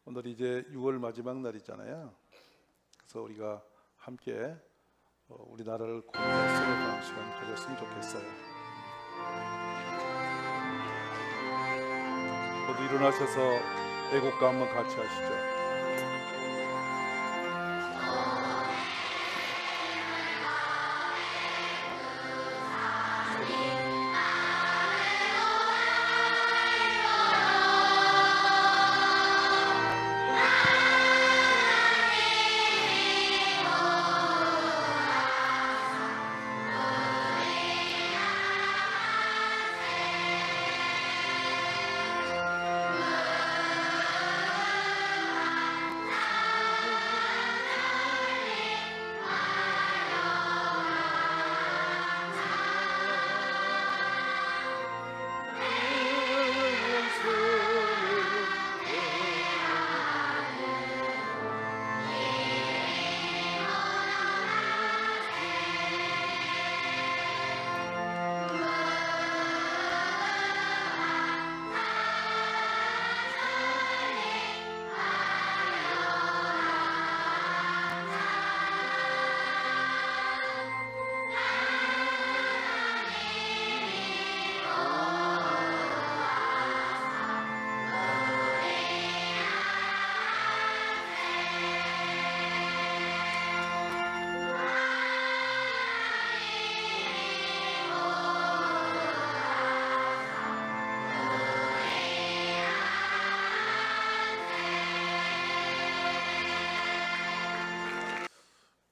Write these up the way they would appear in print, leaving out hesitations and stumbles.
오늘이 이제 6월 마지막 날이잖아요. 그래서 우리가 함께 우리나라를 고민해 생각하는 시간 가졌으면 좋겠어요. 모두 일어나셔서 애국가 한번 같이 하시죠.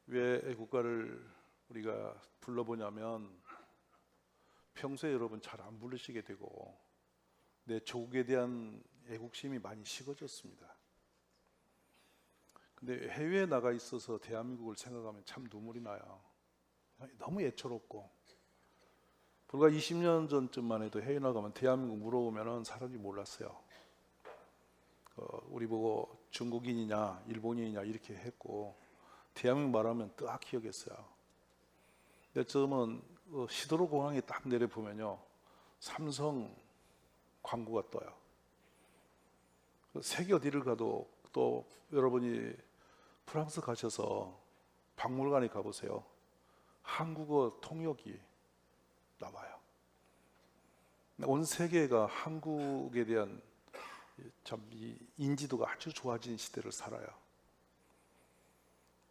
왜 애국가를 우리가 불러보냐면 평소에 여러분 잘 안 부르시게 되고 내 조국에 대한 애국심이 많이 식어졌습니다. 근데 해외에 나가 있어서 대한민국을 생각하면 참 눈물이 나요. 너무 애처롭고, 불과 20년 전쯤만 해도 해외 나가면 대한민국 물어보면 사람들이 몰랐어요. 우리 보고 중국인이냐 일본인이냐 이렇게 했고, 대한민국 말하면 뜨악히 여겼어요. 근데 처음은 시드로 공항에 딱 내려보면요, 삼성 광고가 떠요. 세계 어디를 가도, 또 여러분이 프랑스 가셔서 박물관에 가보세요. 한국어 통역이 나와요. 온 세계가 한국에 대한 참 인지도가 아주 좋아진 시대를 살아요.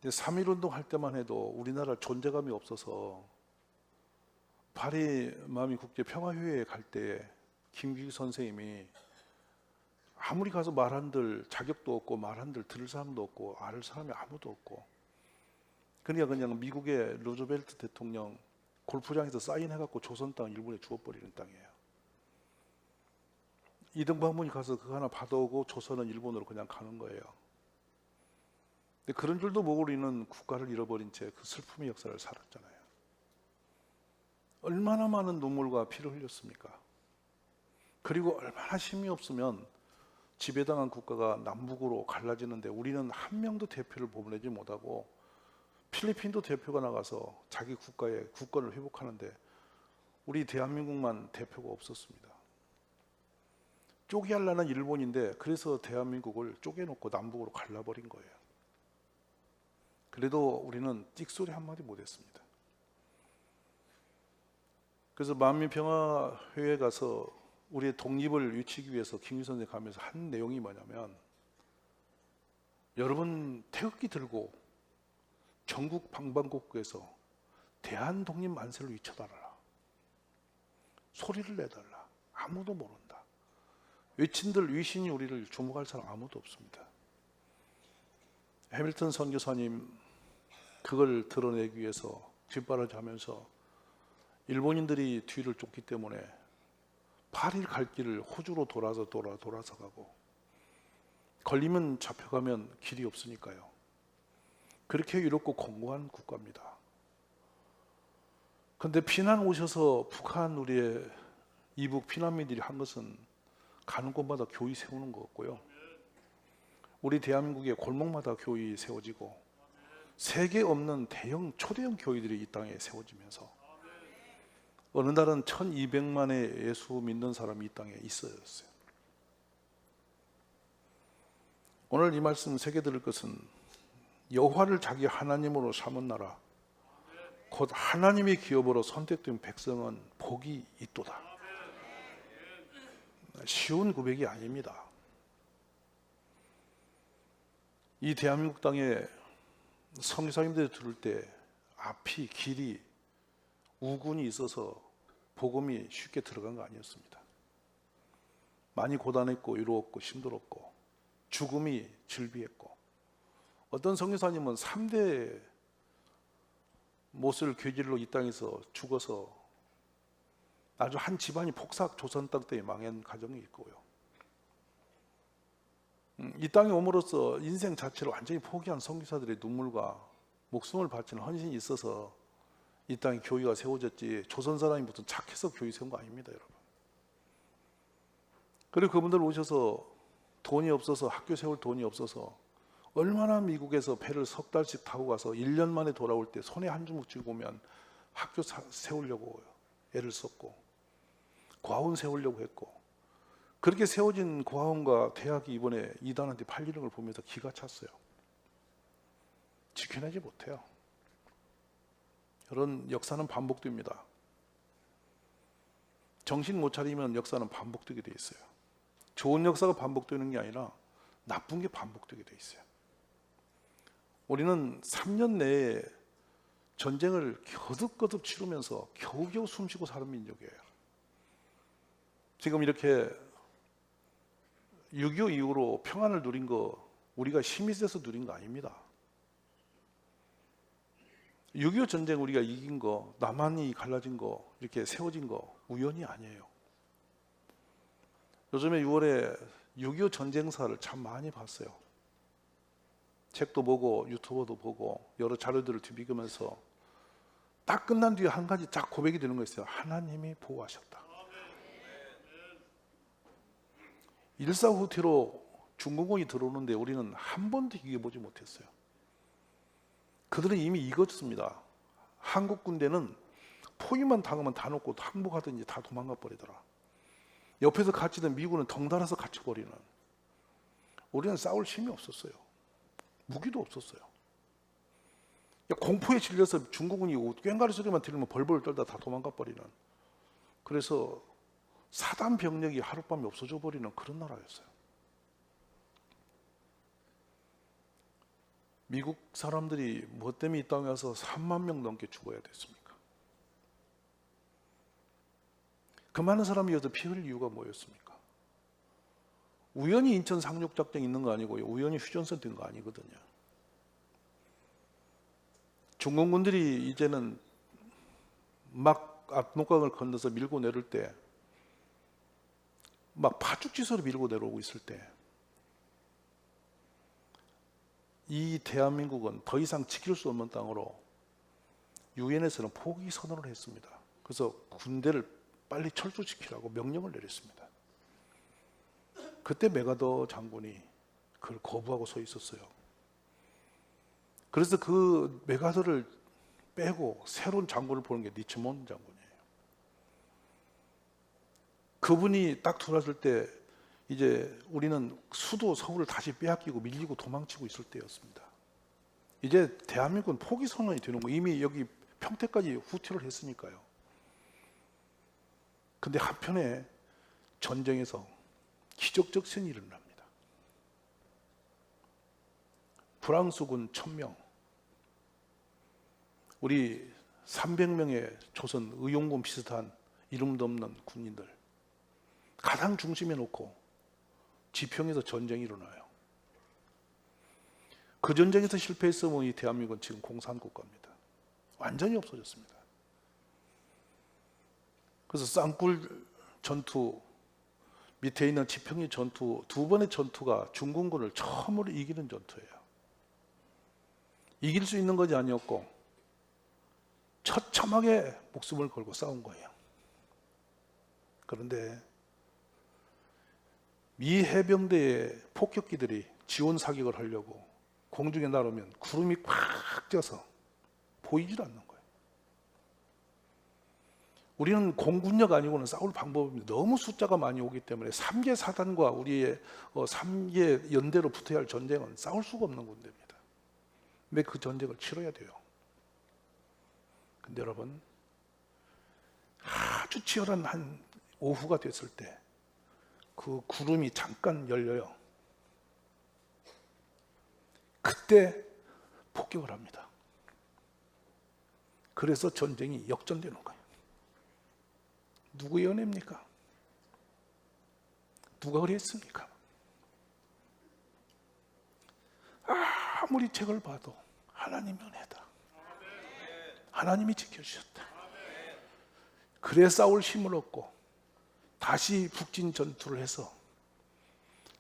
3.1운동 할 때만 해도 우리나라 존재감이 없어서 파리 마미 국제 평화회의에 갈 때 김규기 선생님이 아무리 가서 말한들 자격도 없고 말한들 들을 사람도 없고 알 사람이 아무도 없고, 그러니까 그냥 미국의 루즈벨트 대통령 골프장에서 사인해갖고 조선 땅 일본에 주워버리는 땅이에요. 이등병문이 가서 그거 하나 받아오고 조선은 일본으로 그냥 가는 거예요. 근데 그런 줄도 모르고 우리는 국가를 잃어버린 채 그 슬픔의 역사를 살았잖아요. 얼마나 많은 눈물과 피를 흘렸습니까? 그리고 얼마나 힘이 없으면 지배당한 국가가 남북으로 갈라지는데 우리는 한 명도 대표를 보내지 못하고, 필리핀도 대표가 나가서 자기 국가의 국권을 회복하는데 우리 대한민국만 대표가 없었습니다. 쪼개하려는 일본인데 그래서 대한민국을 쪼개놓고 남북으로 갈라버린 거예요. 그래도 우리는 찍소리 한마디 못했습니다. 그래서 만민평화회에 가서 우리의 독립을 외치기 위해서 김규 선생님 가면서 한 내용이 뭐냐면, 여러분 태극기 들고 전국 방방곡곡에서 대한독립 만세를 외쳐달라, 소리를 내달라. 아무도 모른다. 외친들 위신이 우리를 주목할 사람 아무도 없습니다. 해밀턴 선교사님 그걸 드러내기 위해서 뒷바라지하면서 일본인들이 뒤를 쫓기 때문에 파리를 갈 길을 호주로 돌아서 가고, 걸리면 잡혀가면 길이 없으니까요. 그렇게 이롭고 공고한 국가입니다. 그런데 피난 오셔서 북한 우리의 이북 피난민들이 한 것은 가는 곳마다 교회 세우는 거였고요. 우리 대한민국의 골목마다 교회 세워지고 세계 없는 대형 초대형 교회들이 이 땅에 세워지면서 어느 날은 1200만의 예수 믿는 사람이 이 땅에 있었어요. 오늘 이 말씀 새겨 들을 것은 여호와를 자기 하나님으로 삼은 나라 곧 하나님의 기업으로 선택된 백성은 복이 있도다. 쉬운 고백이 아닙니다. 이 대한민국 땅에 선교사님들이 들을 때 앞이 길이 우군이 있어서 복음이 쉽게 들어간 거 아니었습니다. 많이 고단했고 외로웠고 힘들었고 죽음이 즐비했고 어떤 선교사님은 3대 못을 괴질로 이 땅에서 죽어서 아주 한 집안이 폭삭 조선 땅 때에 망한 가정이 있고요. 이 땅에 옴으로써 인생 자체를 완전히 포기한 선교사들의 눈물과 목숨을 바치는 헌신이 있어서 이 땅에 교회가 세워졌지 조선 사람이 무슨 착해서 교회 세운 거 아닙니다, 여러분. 그리고 그분들 오셔서 돈이 없어서 학교 세울 돈이 없어서 얼마나 미국에서 배를 석 달씩 타고 가서 1년 만에 돌아올 때 손에 한 주먹 쥐고 오면 학교 세우려고 애를 썼고 고아원 세우려고 했고 그렇게 세워진 고아원과 대학이 이번에 이단한테 팔리는 걸 보면서 기가 찼어요. 지켜내지 못해요. 그런 역사는 반복됩니다. 정신 못 차리면 역사는 반복되게 돼 있어요. 좋은 역사가 반복되는 게 아니라 나쁜 게 반복되게 돼 있어요. 우리는 3년 내에 전쟁을 거듭거듭 치르면서 겨우겨우 숨쉬고 사는 민족이에요. 지금 이렇게 6.25 이후로 평안을 누린 거 우리가 힘이 세서 누린 거 아닙니다. 6.25 전쟁 우리가 이긴 거, 남한이 갈라진 거, 이렇게 세워진 거 우연이 아니에요. 요즘에 6월에 6.25 전쟁사를 참 많이 봤어요. 책도 보고 유튜버도 보고 여러 자료들을 뒤비으면서 딱 끝난 뒤에 한 가지 딱 고백이 되는 거 있어요. 하나님이 보호하셨다. 일사후퇴로 중공군이 들어오는데 우리는 한 번도 이겨보지 못했어요. 그들은 이미 이겼습니다. 한국 군대는 포위만 당하면 다 놓고 항복하든지 다 도망가 버리더라. 옆에서 갇히던 미군은 덩달아서 갇혀버리는. 우리는 싸울 힘이 없었어요. 무기도 없었어요. 공포에 질려서 중국군이 꽹과리 소리만 들리면 벌벌 떨다 다 도망가 버리는. 그래서 사단 병력이 하룻밤에 없어져 버리는 그런 나라였어요. 미국 사람들이 뭐 때문에 이 땅에 와서 3만 명 넘게 죽어야 됐습니까? 그 많은 사람이 여기서 피 흘릴 이유가 뭐였습니까? 우연히 인천 상륙작전이 있는 거 아니고요. 우연히 휴전선 된 거 아니거든요. 중공군들이 이제는 막 압록강을 건너서 밀고 내릴 때 막 파죽지서로 밀고 내려오고 있을 때 이 대한민국은 더 이상 지킬 수 없는 땅으로 유엔에서는 포기 선언을 했습니다. 그래서 군대를 빨리 철수시키라고 명령을 내렸습니다. 그때 메가더 장군이 그걸 거부하고 서 있었어요. 그래서 그 메가더를 빼고 새로운 장군을 보는 게 리치몬드 장군이에요. 그분이 딱 들어왔을 때 이제 우리는 수도 서울을 다시 빼앗기고 밀리고 도망치고 있을 때였습니다. 이제 대한민국은 포기 선언이 되는 거예요. 이미 여기 평택까지 후퇴를 했으니까요. 근데 한편에 전쟁에서 기적적 승이 일어납니다. 프랑스군 1000명, 우리 300명의 조선 의용군 비슷한 이름도 없는 군인들 가장 중심에 놓고 지평에서 전쟁이 일어나요. 그 전쟁에서 실패했으면 이 대한민국은 지금 공산국가입니다. 완전히 없어졌습니다. 그래서 쌍굴 전투 밑에 있는 지평리 전투 두 번의 전투가 중공군을 처음으로 이기는 전투예요. 이길 수 있는 것이 아니었고 처참하게 목숨을 걸고 싸운 거예요. 그런데 미 해병대의 폭격기들이 지원 사격을 하려고 공중에 날아오면 구름이 꽉 쪄서 보이질 않는 거예요. 우리는 공군력 아니고는 싸울 방법이 너무 숫자가 많이 오기 때문에 3개 사단과 우리의 3개 연대로 붙어야 할 전쟁은 싸울 수가 없는 군대입니다. 근데 그 전쟁을 치러야 돼요. 근데 여러분, 아주 치열한 한 오후가 됐을 때 그 구름이 잠깐 열려요. 그때 폭격을 합니다. 그래서 전쟁이 역전되는 거예요. 누구의 은혜입니까? 누가 그랬습니까? 아무리 책을 봐도 하나님의 은혜다. 하나님이 지켜주셨다. 그래 싸울 힘을 얻고 다시 북진 전투를 해서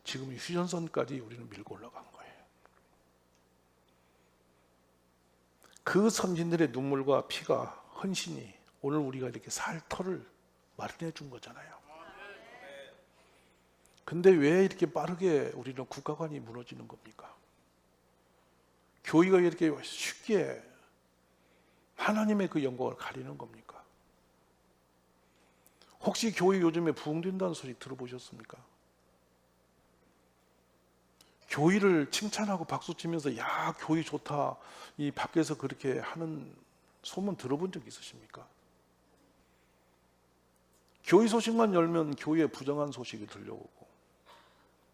지금 휴전선까지 우리는 밀고 올라간 거예요. 그 선진들의 눈물과 피가, 헌신이 오늘 우리가 이렇게 살 터를 마련해 준 거잖아요. 근데 왜 이렇게 빠르게 우리는 국가관이 무너지는 겁니까? 교회가 이렇게 쉽게 하나님의 그 영광을 가리는 겁니까? 혹시 교회 요즘에 부흥된다는 소리 들어보셨습니까? 교회를 칭찬하고 박수치면서 야 교회 좋다 이 밖에서 그렇게 하는 소문 들어본 적 있으십니까? 교회 소식만 열면 교회에 부정한 소식이 들려오고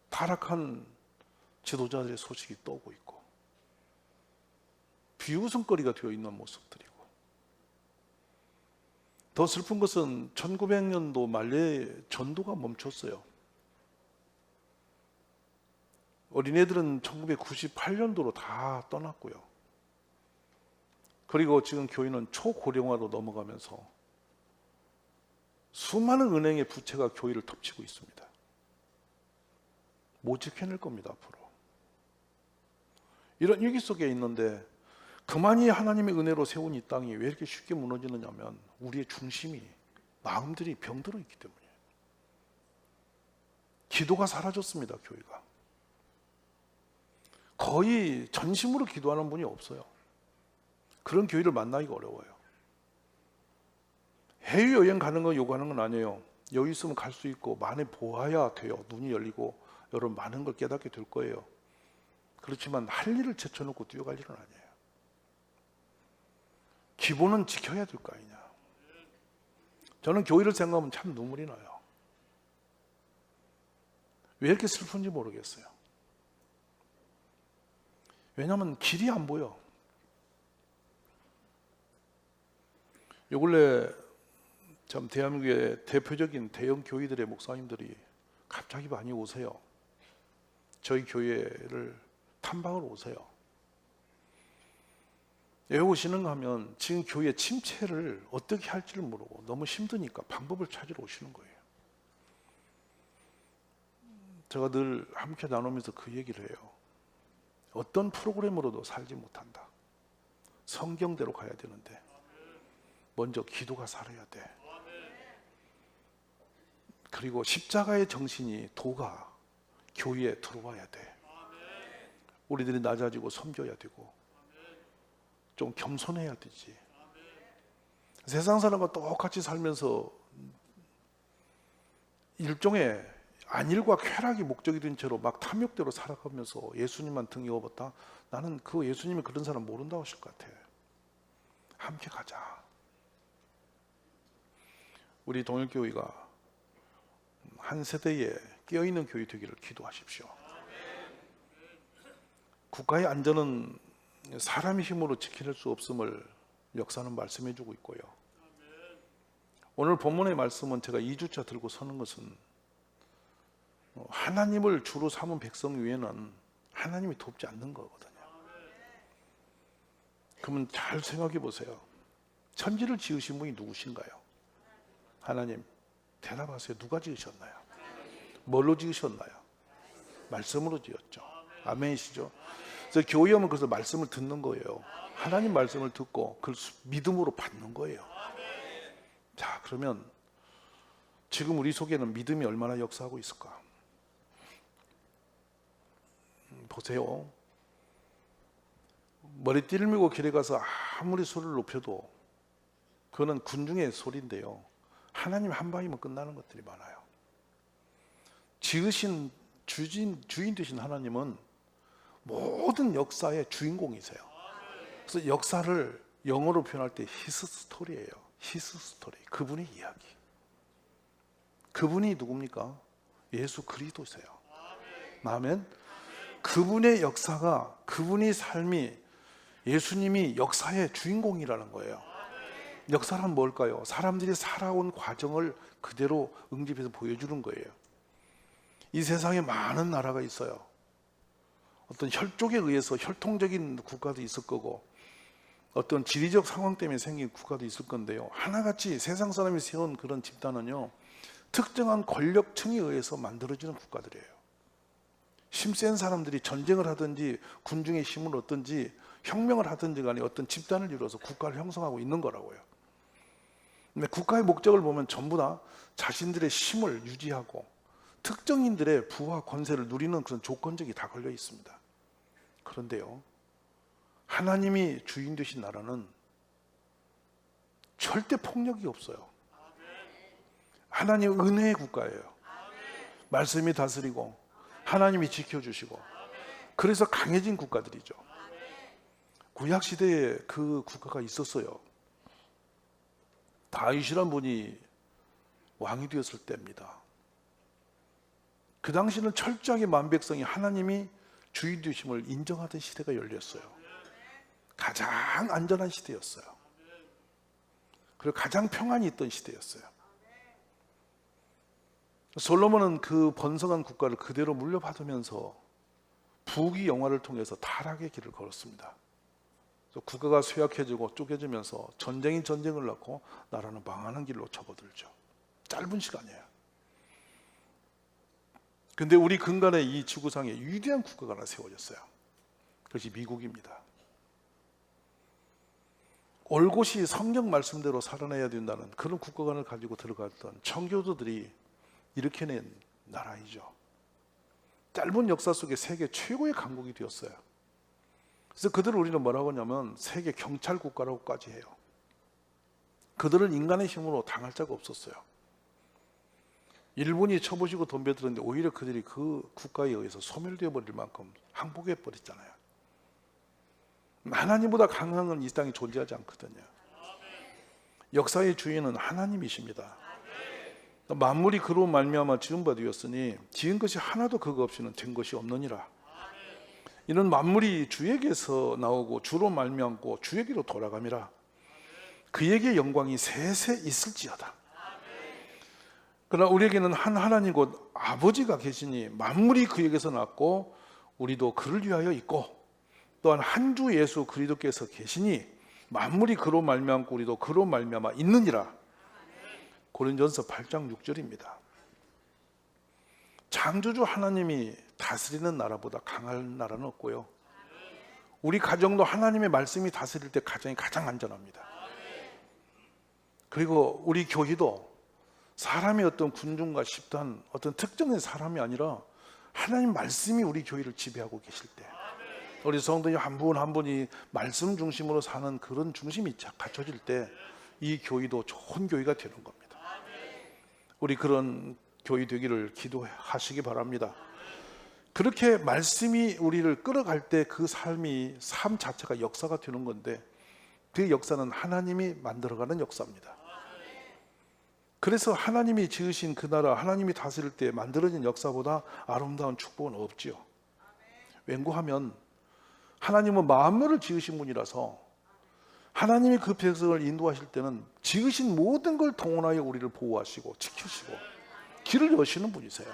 타락한 지도자들의 소식이 떠오고 있고 비웃음거리가 되어 있는 모습들이고, 더 슬픈 것은 1900년도 말에 전도가 멈췄어요. 어린애들은 1998년도로 다 떠났고요. 그리고 지금 교회는 초고령화로 넘어가면서 수많은 은행의 부채가 교회를 덮치고 있습니다. 못 지켜낼 겁니다, 앞으로. 이런 위기 속에 있는데 그만이 하나님의 은혜로 세운 이 땅이 왜 이렇게 쉽게 무너지느냐면 우리의 중심이, 마음들이 병들어 있기 때문이에요. 기도가 사라졌습니다, 교회가. 거의 전심으로 기도하는 분이 없어요. 그런 교회를 만나기가 어려워요. 해외여행 가는 거 요구하는 건 아니에요. 여유 있으면 갈 수 있고 많이 보아야 돼요. 눈이 열리고 여러분 많은 걸 깨닫게 될 거예요. 그렇지만 할 일을 제쳐놓고 뛰어갈 일은 아니에요. 기본은 지켜야 될 거 아니냐. 저는 교회를 생각하면 참 눈물이 나요. 왜 이렇게 슬픈지 모르겠어요. 왜냐하면 길이 안 보여. 요 근래 참 대한민국의 대표적인 대형 교회들의 목사님들이 갑자기 많이 오세요. 저희 교회를 탐방을 오세요. 왜 오시는가 하면 지금 교회 침체를 어떻게 할지를 모르고 너무 힘드니까 방법을 찾으러 오시는 거예요. 제가 늘 함께 나누면서 그 얘기를 해요. 어떤 프로그램으로도 살지 못한다. 성경대로 가야 되는데 먼저 기도가 살아야 돼. 그리고 십자가의 정신이, 도가 교회에 들어와야 돼. 우리들이 낮아지고 섬겨야 되고 좀 겸손해야 되지. 세상 사람과 똑같이 살면서 일종의 안일과 쾌락이 목적이 된 채로 막 탐욕대로 살아가면서 예수님만 등 이어봤다. 나는 그 예수님이 그런 사람 모른다고 하실 것 같아. 함께 가자. 우리 동일교회가 한 세대에 깨어있는 교회 되기를 기도하십시오. 국가의 안전은 사람의 힘으로 지켜낼 수 없음을 역사는 말씀해 주고 있고요. 오늘 본문의 말씀은 제가 2주차 들고 서는 것은 하나님을 주로 삼은 백성 위에는 하나님이 돕지 않는 거거든요. 그러면 잘 생각해 보세요. 천지를 지으신 분이 누구신가요? 하나님. 대답하세요. 누가 지으셨나요? 뭘로 지으셨나요? 말씀으로 지었죠. 아멘이시죠? 그래서 교회 오면 그래서 말씀을 듣는 거예요. 하나님 말씀을 듣고 그걸 믿음으로 받는 거예요. 자, 그러면 지금 우리 속에는 믿음이 얼마나 역사하고 있을까? 보세요. 머리띠를 밀고 길에 가서 아무리 소리를 높여도 그거는 군중의 소리인데요. 하나님 한 방이면 끝나는 것들이 많아요. 지으신 주인 되신 하나님은 모든 역사의 주인공이세요. 그래서 역사를 영어로 표현할 때 히스 스토리예요. 히스 스토리. 그분의 이야기. 그분이 누굽니까? 예수 그리스도세요. 아멘. 그분의 역사가, 그분의 삶이, 예수님이 역사의 주인공이라는 거예요. 역사란 뭘까요? 사람들이 살아온 과정을 그대로 응집해서 보여주는 거예요. 이 세상에 많은 나라가 있어요. 어떤 혈족에 의해서 혈통적인 국가도 있을 거고, 어떤 지리적 상황 때문에 생긴 국가도 있을 건데요. 하나같이 세상 사람이 세운 그런 집단은요, 특정한 권력층에 의해서 만들어지는 국가들이에요. 힘센 사람들이 전쟁을 하든지 군중의 힘을 얻든지 혁명을 하든지 간에 어떤 집단을 이루어서 국가를 형성하고 있는 거라고요. 근데 국가의 목적을 보면 전부 다 자신들의 힘을 유지하고 특정인들의 부와 권세를 누리는 그런 조건적이 다 걸려 있습니다. 그런데요, 하나님이 주인 되신 나라는 절대 폭력이 없어요. 하나님 은혜의 국가예요. 말씀이 다스리고 하나님이 지켜주시고, 그래서 강해진 국가들이죠. 구약시대에 그 국가가 있었어요. 다윗이란 분이 왕이 되었을 때입니다. 그 당시는 철저하게 만백성이 하나님이 주인 되심을 인정하던 시대가 열렸어요. 가장 안전한 시대였어요. 그리고 가장 평안이 있던 시대였어요. 솔로몬은 그 번성한 국가를 그대로 물려받으면서 부귀 영화를 통해서 타락의 길을 걸었습니다. 국가가 쇠약해지고 쪼개지면서 전쟁이 전쟁을 낳고 나라는 망하는 길로 접어들죠. 짧은 시간이에요. 근데 우리 근간에 이 지구상에 위대한 국가가 하나 세워졌어요. 그것이 미국입니다. 올곧이 성경 말씀대로 살아내야 된다는 그런 국가관을 가지고 들어갔던 청교도들이 일으켜낸 나라이죠. 짧은 역사 속에 세계 최고의 강국이 되었어요. 그래서 그들을 우리는 뭐라고 하냐면 세계 경찰 국가라고까지 해요. 그들은 인간의 힘으로 당할 자가 없었어요. 일본이 쳐부시고 덤벼들었는데 오히려 그들이 그 국가에 의해서 소멸되어 버릴 만큼 항복해 버렸잖아요. 하나님보다 강한 건 이 땅에 존재하지 않거든요. 역사의 주인은 하나님이십니다. 만물이 그로 말미암아 지은 바 되었으니 지은 것이 하나도 그거 없이는 된 것이 없느니라. 이는 만물이 주에게서 나오고 주로 말미암고 주에게로 돌아감이라. 그에게 영광이 세세 있을지어다. 그러나 우리에게는 한 하나님 곧 아버지가 계시니 만물이 그에게서 났고 우리도 그를 위하여 있고, 또한 한 주 예수 그리스도께서 계시니 만물이 그로 말미암고 우리도 그로 말미암아 있느니라. 고린전서 8장 6절입니다. 창조주 하나님이 다스리는 나라보다 강한 나라는 없고요. 우리 가정도 하나님의 말씀이 다스릴 때 가정이 가장 안전합니다. 그리고 우리 교회도 사람의 어떤 군중과 집단, 어떤 특정의 사람이 아니라 하나님 말씀이 우리 교회를 지배하고 계실 때, 우리 성도님 한 분 한 분이 말씀 중심으로 사는 그런 중심이 갖춰질 때 이 교회도 좋은 교회가 되는 겁니다. 우리 그런 교회 되기를 기도하시기 바랍니다. 그렇게 말씀이 우리를 끌어갈 때 그 삶 자체가 역사가 되는 건데, 그 역사는 하나님이 만들어가는 역사입니다. 그래서 하나님이 지으신 그 나라, 하나님이 다스릴 때 만들어진 역사보다 아름다운 축복은 없지요. 왠고하면 하나님은 만물을 지으신 분이라서 하나님이 그 백성을 인도하실 때는 지으신 모든 걸 동원하여 우리를 보호하시고 지키시고 길을 여시는 분이세요.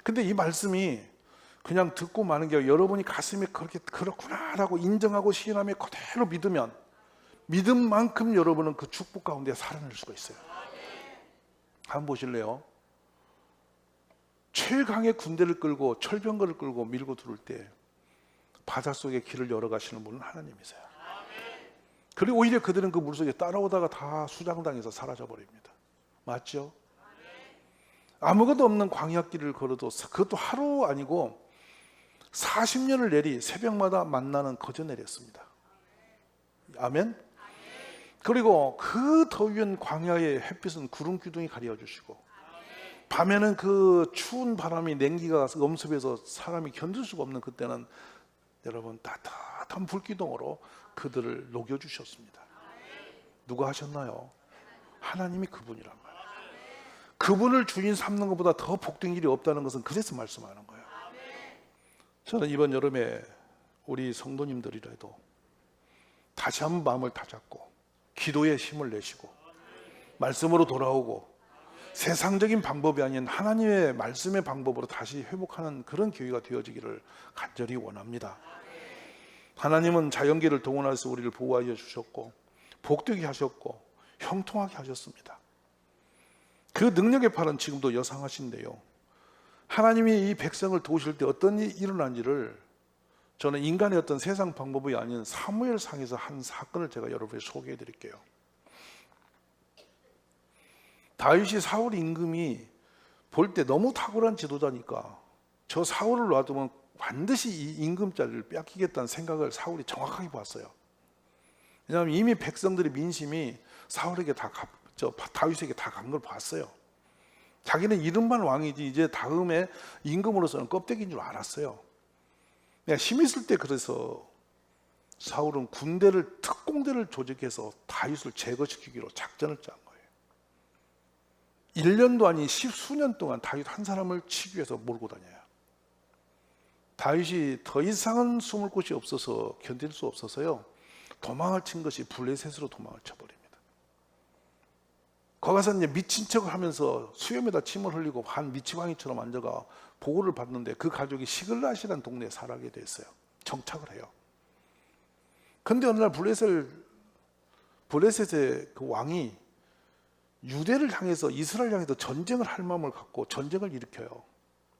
근데 이 말씀이 그냥 듣고 마는 게 아니라 여러분이 가슴에 그렇게 그렇구나라고 인정하고 시인하며 그대로 믿으면 믿음만큼 여러분은 그 축복 가운데 살아낼 수가 있어요. 한번 보실래요? 최강의 군대를 끌고 철병거를 끌고 밀고 들어올 때 바닷속에 길을 열어가시는 분은 하나님이세요. 그리고 오히려 그들은 그 물속에 따라오다가 다 수장당해서 사라져버립니다. 맞죠? 아무것도 없는 광야길을 걸어도 그것도 하루 아니고 40년을 내리 새벽마다 만나는 거저 내렸습니다. 아멘? 그리고 그 더위한 광야의 햇빛은 구름 기둥이 가려주시고, 밤에는 그 추운 바람이 냉기가 엄습해서 사람이 견딜 수가 없는 그때는 여러분 따뜻한 불기둥으로 그들을 녹여주셨습니다. 누가 하셨나요? 하나님이 그분이란 말이에요. 그분을 주인 삼는 것보다 더 복된 일이 없다는 것은 그래서 말씀하는 거예요. 저는 이번 여름에 우리 성도님들이라도 다시 한번 마음을 다잡고 기도에 힘을 내시고 말씀으로 돌아오고 세상적인 방법이 아닌 하나님의 말씀의 방법으로 다시 회복하는 그런 기회가 되어지기를 간절히 원합니다. 하나님은 자연계를 동원해서 우리를 보호하여 주셨고 복되게 하셨고 형통하게 하셨습니다. 그 능력의 팔은 지금도 여상하신데요, 하나님이 이 백성을 도우실 때 어떤 일이 일어난지를 저는 인간의 어떤 세상 방법이 아닌 사무엘상에서 한 사건을 제가 여러분에게 소개해 드릴게요. 다윗이 사울 임금이 볼 때 너무 탁월한 지도자니까 저 사울을 놔두면 반드시 이 임금 자리를 뺏기겠다는 생각을 사울이 정확하게 봤어요. 왜냐하면 이미 백성들의 민심이 사울에게 다윗에게 다 간 걸 봤어요. 자기는 이름만 왕이지 이제 다음에 임금으로서는 껍데기인 줄 알았어요. 그냥 힘 있을 때 그래서 사울은 특공대를 조직해서 다윗을 제거시키기로 작전을 짠 거예요. 1년도 아닌 10수년 동안 다윗 한 사람을 치기 위해서 몰고 다녀요. 다윗이 더 이상은 숨을 곳이 없어서 견딜 수 없어서요, 도망을 친 것이 블레셋으로 도망을 쳐버립니다. 거기 가서 이제 미친 척을 하면서 수염에다 침을 흘리고 한 미치광이처럼 앉아가 보호를 받는데 그 가족이 시글랏이라는 동네에 살게 됐어요. 정착을 해요. 근데 어느 날 블레셋의 그 왕이 유대를 향해서, 이스라엘 향해서 전쟁을 할 마음을 갖고 전쟁을 일으켜요.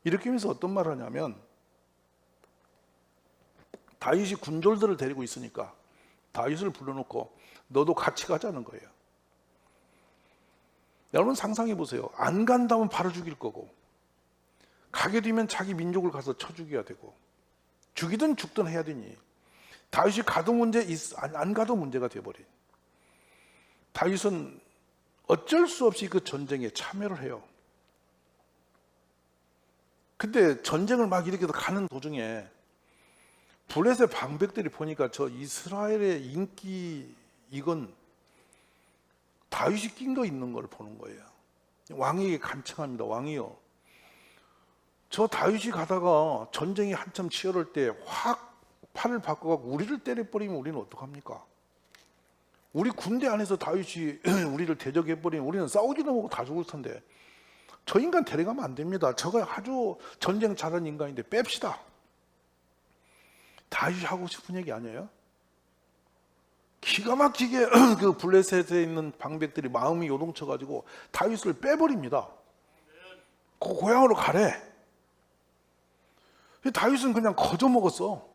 일으키면서 어떤 말을 하냐면, 다윗이 군졸들을 데리고 있으니까 다윗을 불러놓고 너도 같이 가자는 거예요. 여러분 상상해 보세요. 안 간다면 바로 죽일 거고, 가게 되면 자기 민족을 가서 쳐 죽여야 되고, 죽이든 죽든 해야 되니 다윗이 가도 문제, 안 가도 문제가 되어버린, 다윗은 어쩔 수 없이 그 전쟁에 참여를 해요. 근데 전쟁을 막 일으켜서 가는 도중에 블레셋 방백들이 보니까 저 이스라엘의 인기, 이건 다윗이 낀 거 있는 걸 보는 거예요. 왕에게 간청합니다. 왕이요, 저 다윗이 가다가 전쟁이 한참 치열할 때 확 팔을 바꿔갖고 우리를 때려버리면 우리는 어떡합니까? 우리 군대 안에서 다윗이 우리를 대적해버리면 우리는 싸우지도 못하고 다 죽을 텐데 저 인간 데려가면 안 됩니다. 저거 아주 전쟁 잘하는 인간인데 뺍시다. 다윗이 하고 싶은 얘기 아니에요? 기가 막히게 그 블레셋에 있는 방백들이 마음이 요동쳐가지고 다윗을 빼버립니다. 그 고향으로 가래. 다윗은 그냥 거저먹었어.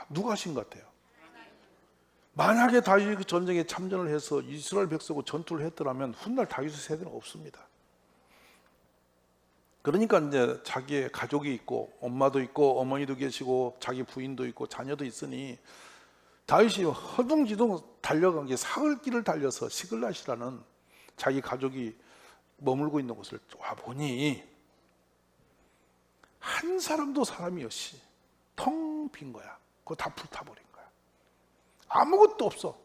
누가 하신 것 같아요? 만약에 다윗이 그 전쟁에 참전을 해서 이스라엘 백성과 전투를 했더라면 훗날 다윗의 세대는 없습니다. 그러니까 이제 자기의 가족이 있고 엄마도 있고 어머니도 계시고 자기 부인도 있고 자녀도 있으니 다윗이 허둥지둥 달려간 게 사흘길을 달려서 시글랏이라는 자기 가족이 머물고 있는 곳을 와보니 한 사람도 사람이 없이 텅 빈 거야. 그거 다 불타버린 거야. 아무것도 없어.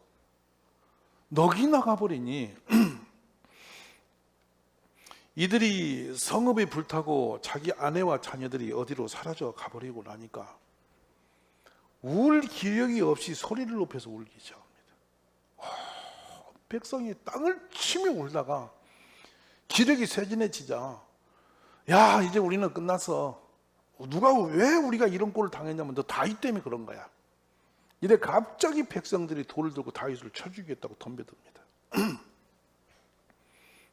넋이 나가버리니 이들이 성읍이 불타고 자기 아내와 자녀들이 어디로 사라져 가버리고 나니까 울 기력이 없이 소리를 높여서 울기 시작합니다. 백성이 땅을 치며 울다가 기력이 쇠진해지자, 야 이제 우리는 끝났어. 왜 우리가 이런 꼴을 당했냐면 너 다윗 때문에 그런 거야. 이래 갑자기 백성들이 돌을 들고 다윗을 쳐 죽이겠다고 덤벼듭니다.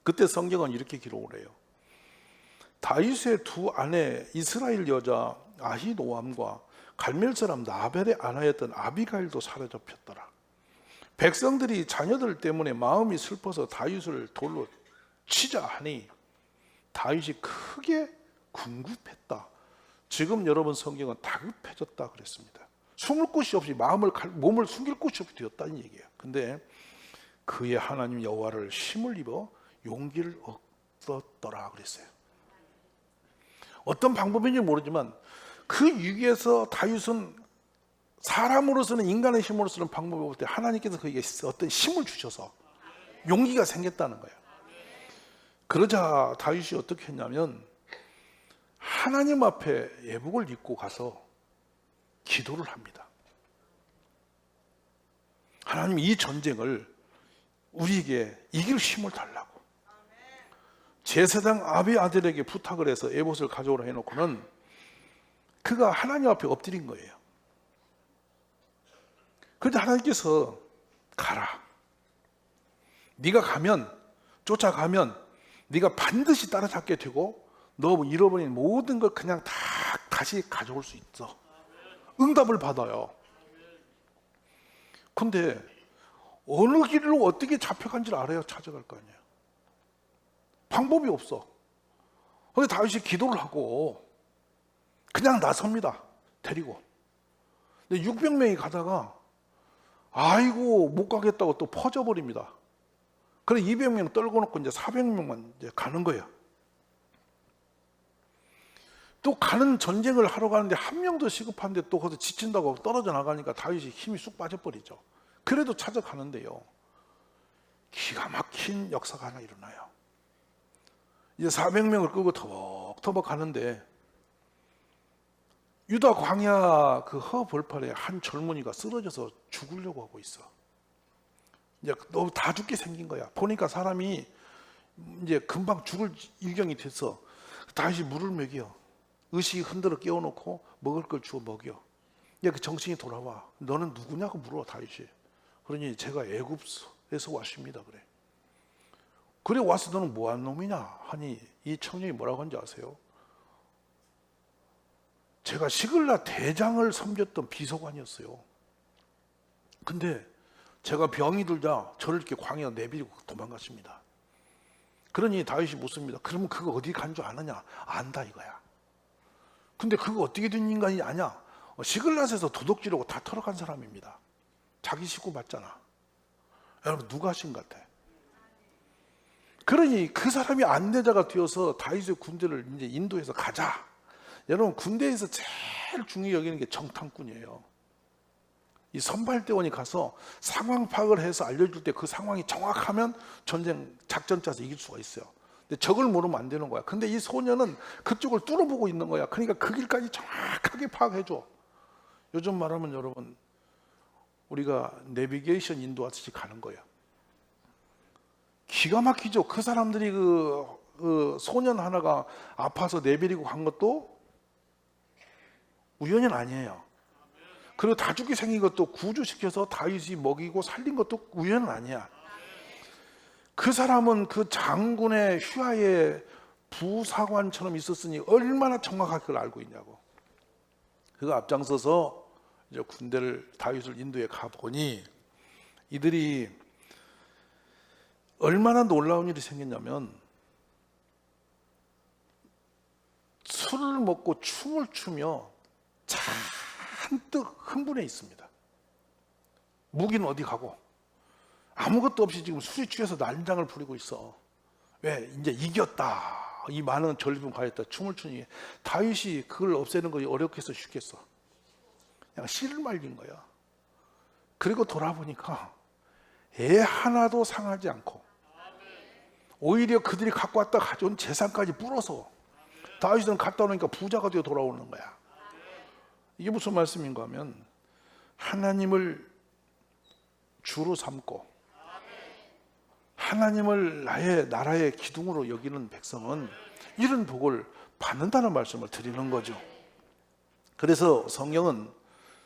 그때 성경은 이렇게 기록을 해요. 다윗의 두 아내 이스라엘 여자 아히노암과 갈멜 사람 나벨의 아내였던 아비가일도 사로잡혔더라. 백성들이 자녀들 때문에 마음이 슬퍼서 다윗을 돌로 치자 하니 다윗이 크게 궁급했다. 지금 여러분 성경은 다급해졌다 그랬습니다. 숨을 곳이 없이 몸을 숨길 곳이 없이 되었다는 얘기예요. 근데 그의 하나님 여호와를 힘을 입어 용기를 얻었더라 그랬어요. 어떤 방법인지 모르지만 그 위기에서 다윗은 사람으로서는, 인간의 힘으로서는 방법이 없을 때 하나님께서 그에게 어떤 힘을 주셔서 용기가 생겼다는 거예요. 그러자 다윗이 어떻게 했냐면 하나님 앞에 예복을 입고 가서 기도를 합니다. 하나님, 이 전쟁을 우리에게 이길 힘을 달라고. 제사장 아비 아들에게 부탁을 해서 에봇을 가져오라 해놓고는 그가 하나님 앞에 엎드린 거예요. 그런데 하나님께서 가라. 네가 가면, 쫓아가면 네가 반드시 따라잡게 되고 너 잃어버린 모든 걸 그냥 다 다시 가져올 수 있어. 응답을 받아요. 근데 어느 길로 어떻게 잡혀간지를 알아야 찾아갈 거 아니에요. 방법이 없어. 근데 다윗이 기도를 하고 그냥 나섭니다. 데리고. 근데 600명이 가다가 아이고 못 가겠다고 또 퍼져버립니다. 그래 200명 떨고 놓고 이제 400명만 이제 가는 거예요. 또 가는 전쟁을 하러 가는데 한 명도 시급한데 또 거기서 지친다고 떨어져 나가니까 다윗이 힘이 쑥 빠져버리죠. 그래도 찾아가는데요, 기가 막힌 역사가 하나 일어나요. 이제 400명을 끄고 터벅터벅 가는데 유다 광야 그 허벌판에 한 젊은이가 쓰러져서 죽으려고 하고 있어. 이제 너무 다 죽게 생긴 거야. 보니까 사람이 이제 금방 죽을 일경이 돼서 다시 물을 먹여. 의식이 흔들어 깨워놓고 먹을 걸 주워 먹여. 이제 그 정신이 돌아와. 너는 누구냐고 물어 다윗이. 그러니 제가 애굽에서 왔습니다 그래. 그래 와서 너는 뭐한 놈이냐 하니 이 청년이 뭐라고 한지 아세요? 제가 시글라 대장을 섬겼던 비서관이었어요. 근데 제가 병이 들자 저를 이렇게 광야 내비리고 도망갔습니다. 그러니 다윗이 묻습니다. 그러면 그거 어디 간 줄 아느냐? 안다 이거야. 근데 그거 어떻게 된 인간이 아냐? 시글랏에서 도둑질하고 다 털어간 사람입니다. 자기 식구 맞잖아. 여러분 누가 하신 것 같아? 그러니 그 사람이 안내자가 되어서 다윗의 군대를 이제 인도해서 가자. 여러분 군대에서 제일 중요히 여기는 게 정탐꾼이에요. 이 선발대원이 가서 상황 파악을 해서 알려줄 때 그 상황이 정확하면 전쟁 작전 짜서 이길 수가 있어요. 근데 적을 모르면 안 되는 거야. 근데 이 소녀는 그쪽을 뚫어보고 있는 거야. 그러니까 그 길까지 정확하게 파악해줘. 요즘 말하면 여러분 우리가 내비게이션 인도하듯이 가는 거예요. 기가 막히죠. 그 사람들이 그 소년 하나가 아파서 내비리고 간 것도 우연은 아니에요. 그리고 다 죽게 생긴 것도 구조시켜서 다윗이 먹이고 살린 것도 우연은 아니야. 그 사람은 그 장군의 휘하에 부사관처럼 있었으니 얼마나 정확하게 그걸 알고 있냐고. 그가 앞장서서 이제 군대를 다윗을 인도에 가보니 이들이 얼마나 놀라운 일이 생겼냐면 술을 먹고 춤을 추며 잔뜩 흥분해 있습니다. 무기는 어디 가고 아무것도 없이 지금 술이 취해서 난장을 부리고 있어. 왜? 이제 이겼다. 이 많은 전리품 가졌다. 춤을 추니 다윗이 그걸 없애는 거 어렵겠어 쉽겠어? 그냥 씨를 말린 거야. 그리고 돌아보니까 애 하나도 상하지 않고 오히려 그들이 갖고 왔다 가져온 재산까지 불어서 다윗은 갔다 오니까 부자가 되어 돌아오는 거야. 이게 무슨 말씀인가 하면 하나님을 주로 삼고 하나님을 나의 나라의 기둥으로 여기는 백성은 이런 복을 받는다는 말씀을 드리는 거죠. 그래서 성경은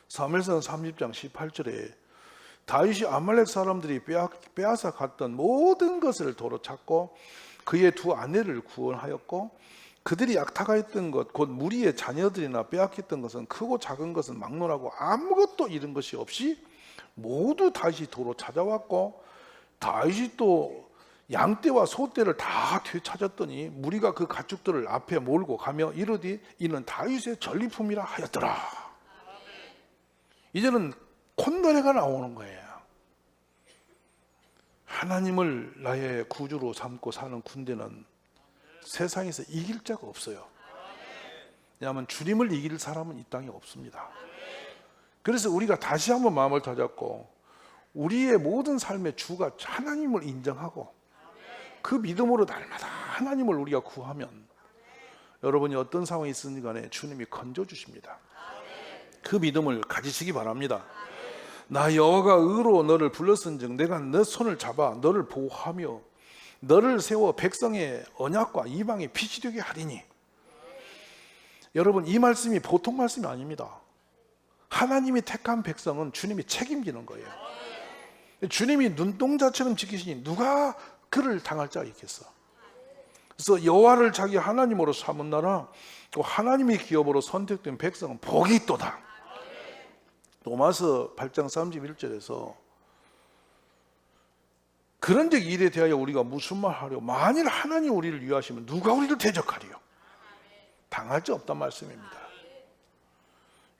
사무엘상 30장 18절에 다윗이 아말렉 사람들이 빼앗아 갔던 모든 것을 도로 찾고 그의 두 아내를 구원하였고 그들이 약탈하였던 것 곧 무리의 자녀들이나 빼앗겼던 것은 크고 작은 것은 막론하고 아무것도 잃은 것이 없이 모두 다시 도로 찾아왔고 다윗이 또 양떼와 소떼를 다 되찾았더니 무리가 그 가축들을 앞에 몰고 가며 이르되 이는 다윗의 전리품이라 하였더라. 이제는 콧노래가 나오는 거예요. 하나님을 나의 구주로 삼고 사는 군대는 세상에서 이길 자가 없어요. 왜냐하면 주님을 이길 사람은 이 땅에 없습니다. 그래서 우리가 다시 한번 마음을 다잡고 우리의 모든 삶의 주가 하나님을 인정하고 그 믿음으로 날마다 하나님을 우리가 구하면 여러분이 어떤 상황이 있으니 간에 주님이 건져주십니다. 그 믿음을 가지시기 바랍니다. 나 여호와가 의로 너를 불렀은즉 내가 너 손을 잡아 너를 보호하며 너를 세워 백성의 언약과 이방의 빛이 되게 하리니. 여러분, 이 말씀이 보통 말씀이 아닙니다. 하나님이 택한 백성은 주님이 책임지는 거예요. 주님이 눈동자처럼 지키시니 누가 그를 당할 자가 있겠어. 그래서 여호와를 자기 하나님으로 삼은 나라, 또 하나님의 기업으로 선택된 백성은 복이 있도다. 로마서 8장 31절에서 그런즉 일에 대하여 우리가 무슨 말 하려? 만일 하나님 우리를 위하시면 누가 우리를 대적하리요? 당할 자 없단 말씀입니다.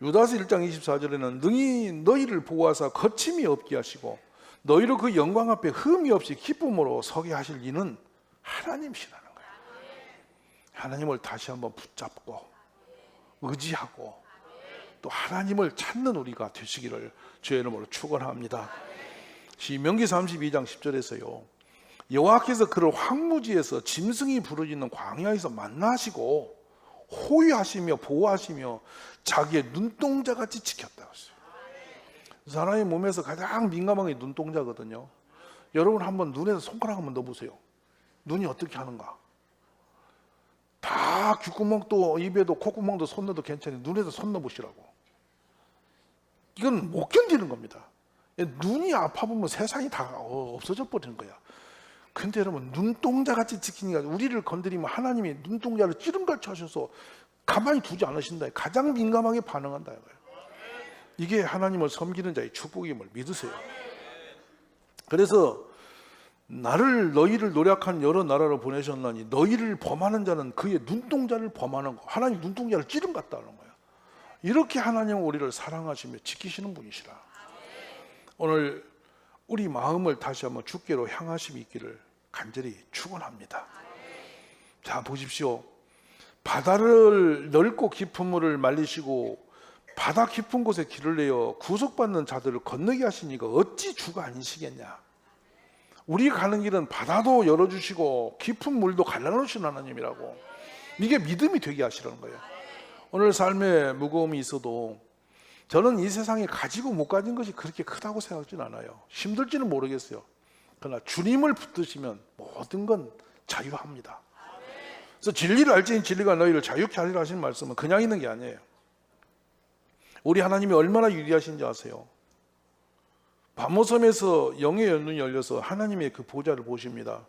유다서 1장 24절에는 능히 너희를 보호하사 거침이 없게 하시고 너희를 그 영광 앞에 흠이 없이 기쁨으로 서게 하실 이는 하나님이시라는 거예요. 하나님을 다시 한번 붙잡고 의지하고 또 하나님을 찾는 우리가 되시기를 주의 이름으로 축원합니다. 시명기 32장 10절에서요, 여호와께서 그를 황무지에서 짐승이 부르짖는 광야에서 만나시고 호위하시며 보호하시며 자기의 눈동자같이 지켰다고 했어요. 사람의 몸에서 가장 민감한 게 눈동자거든요. 여러분 한번 눈에서 손가락 한번 넣어보세요. 눈이 어떻게 하는가? 다 귓구멍도 입에도 콧구멍도 손 넣어도 괜찮아요. 눈에도 손 넣어보시라고. 이건 못 견디는 겁니다. 눈이 아파 보면 세상이 다 없어져 버리는 거야. 근데 여러분, 눈동자같이 지키니까 우리를 건드리면 하나님이 눈동자를 찌름같이 하셔서 가만히 두지 않으신다. 가장 민감하게 반응한다. 이게 하나님을 섬기는 자의 축복임을 믿으세요. 그래서 너희를 노력한 여러 나라로 보내셨나니 너희를 범하는 자는 그의 눈동자를 범하는 거. 하나님 눈동자를 찌름 같다는 거예요. 이렇게 하나님은 우리를 사랑하시며 지키시는 분이시라. 오늘 우리 마음을 다시 한번 주께로 향하심이 있기를 간절히 축원합니다. 자, 보십시오. 바다를 넓고 깊은 물을 말리시고 바다 깊은 곳에 길을 내어 구속받는 자들을 건너게 하시니까 어찌 주가 아니시겠냐. 우리 가는 길은 바다도 열어주시고 깊은 물도 갈라놓으시는 하나님이라고. 이게 믿음이 되게 하시라는 거예요. 오늘 삶에 무거움이 있어도 저는 이 세상에 가지고 못 가진 것이 그렇게 크다고 생각하지는 않아요. 힘들지는 모르겠어요. 그러나 주님을 붙드시면 모든 건 자유합니다. 그래서 진리를 알지니 진리가 너희를 자유케 하리라 하시는 말씀은 그냥 있는 게 아니에요. 우리 하나님이 얼마나 위대하신지 아세요? 밤모섬에서 영의 눈이 열려서 하나님의 그 보좌를 보십니다.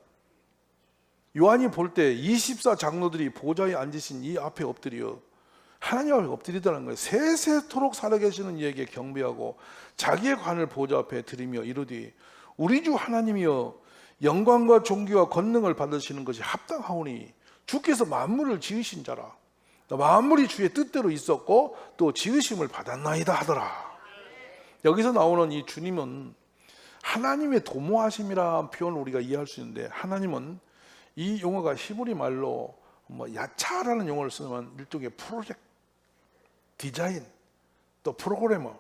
요한이 볼 때 24장로들이 보좌에 앉으신 이 앞에 엎드려 하나님 앞에 엎드리더라는 거예요. 세세토록 살아계시는 이에게 경배하고 자기의 관을 보좌 앞에 드리며 이르되 우리 주 하나님이여 영광과 존귀와 권능을 받으시는 것이 합당하오니 주께서 만물을 지으신 자라. 만물이 주의 뜻대로 있었고 또 지으심을 받았나이다 하더라. 여기서 나오는 이 주님은 하나님의 도모하심이라는 표현을 우리가 이해할 수 있는데, 하나님은 이 용어가 히브리 말로 야차라는 용어를 쓰면 일종의 프로젝트, 디자인, 또 프로그래머,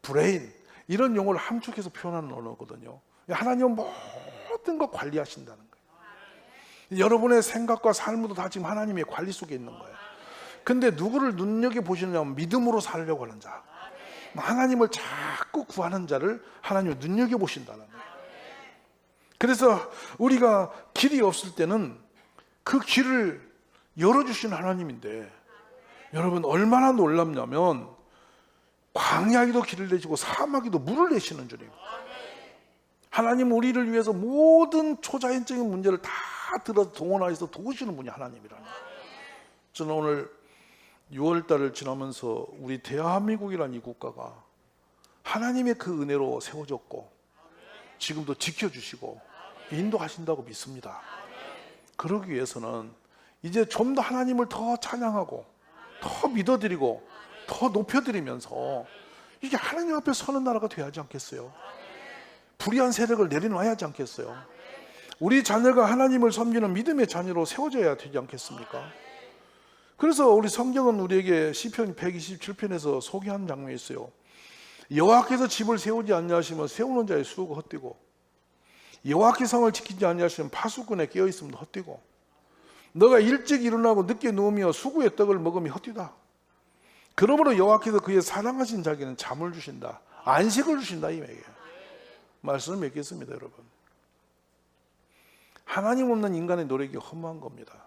브레인, 이런 용어를 함축해서 표현하는 언어거든요. 하나님은 모든 걸 관리하신다는 거예요. 여러분의 생각과 삶도 다 지금 하나님의 관리 속에 있는 거예요. 근데 누구를 눈여겨보시느냐면 믿음으로 살려고 하는 자, 하나님을 자꾸 구하는 자를 하나님을 눈여겨보신다는 거예요. 그래서 우리가 길이 없을 때는 그 길을 열어주시는 하나님인데, 여러분 얼마나 놀랍냐면 광야에도 길을 내시고 사막에도 물을 내시는 주님. 하나님 우리를 위해서 모든 초자연적인 문제를 다 들어서 동원하셔서 도우시는 분이 하나님이라는 거예요. 저는 오늘 6월달을 지나면서 우리 대한민국이라는 이 국가가 하나님의 그 은혜로 세워졌고 지금도 지켜주시고 인도하신다고 믿습니다. 그러기 위해서는 이제 좀 더 하나님을 더 찬양하고 더 믿어드리고 더 높여드리면서 이게 하나님 앞에 서는 나라가 돼야 하지 않겠어요? 불의한 세력을 내려놔야 하지 않겠어요? 우리 자녀가 하나님을 섬기는 믿음의 자녀로 세워져야 되지 않겠습니까? 그래서 우리 성경은 우리에게 시편 127편에서 소개한 장면이 있어요. 여호와께서 집을 세우지 아니하시면 세우는 자의 수고가 헛되고, 여호와께 성을 지키지 아니하시면 파수꾼에 깨어 있으면 헛되고, 너가 일찍 일어나고 늦게 누우며 수구의 떡을 먹으면 헛되다. 그러므로 여호와께서 그의 사랑하신 자에게는 잠을 주신다, 안식을 주신다, 이 얘기예요. 말씀을 맺겠습니다, 여러분. 하나님 없는 인간의 노력이 허무한 겁니다.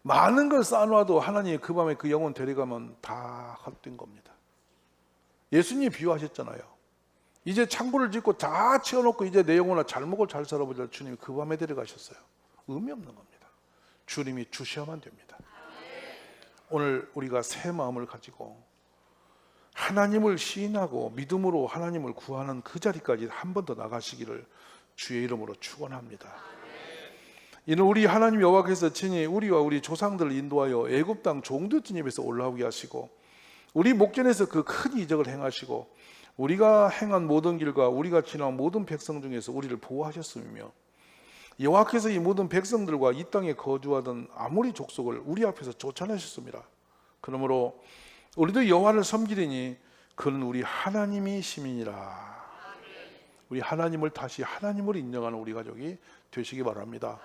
많은 걸 쌓아놔도 하나님이 그 밤에 그 영혼 데려가면 다 헛된 겁니다. 예수님이 비유하셨잖아요. 이제 창고를 짓고 다 채워놓고 이제 내 영혼아 잘 먹고 잘 살아보자. 주님이 그 밤에 데려가셨어요. 의미 없는 겁니다. 주님이 주셔야만 됩니다. 오늘 우리가 새 마음을 가지고 하나님을 시인하고 믿음으로 하나님을 구하는 그 자리까지 한 번 더 나가시기를 주의 이름으로 축원합니다. 이는 우리 하나님 여호와께서 친히 우리와 우리 조상들을 인도하여 애굽 땅 종되었던 집에서 올라오게 하시고, 우리 목전에서 그 큰 이적을 행하시고, 우리가 행한 모든 길과 우리가 지나온 모든 백성 중에서 우리를 보호하셨으며, 여호와께서 이 모든 백성들과 이 땅에 거주하던 아모리 족속을 우리 앞에서 쫓아내셨습니다. 그러므로 우리도 여호와를 섬기리니 그는 우리 하나님이 시민이라. 우리 하나님을 다시 하나님으로 인정하는 우리 가족이 되시기 바랍니다.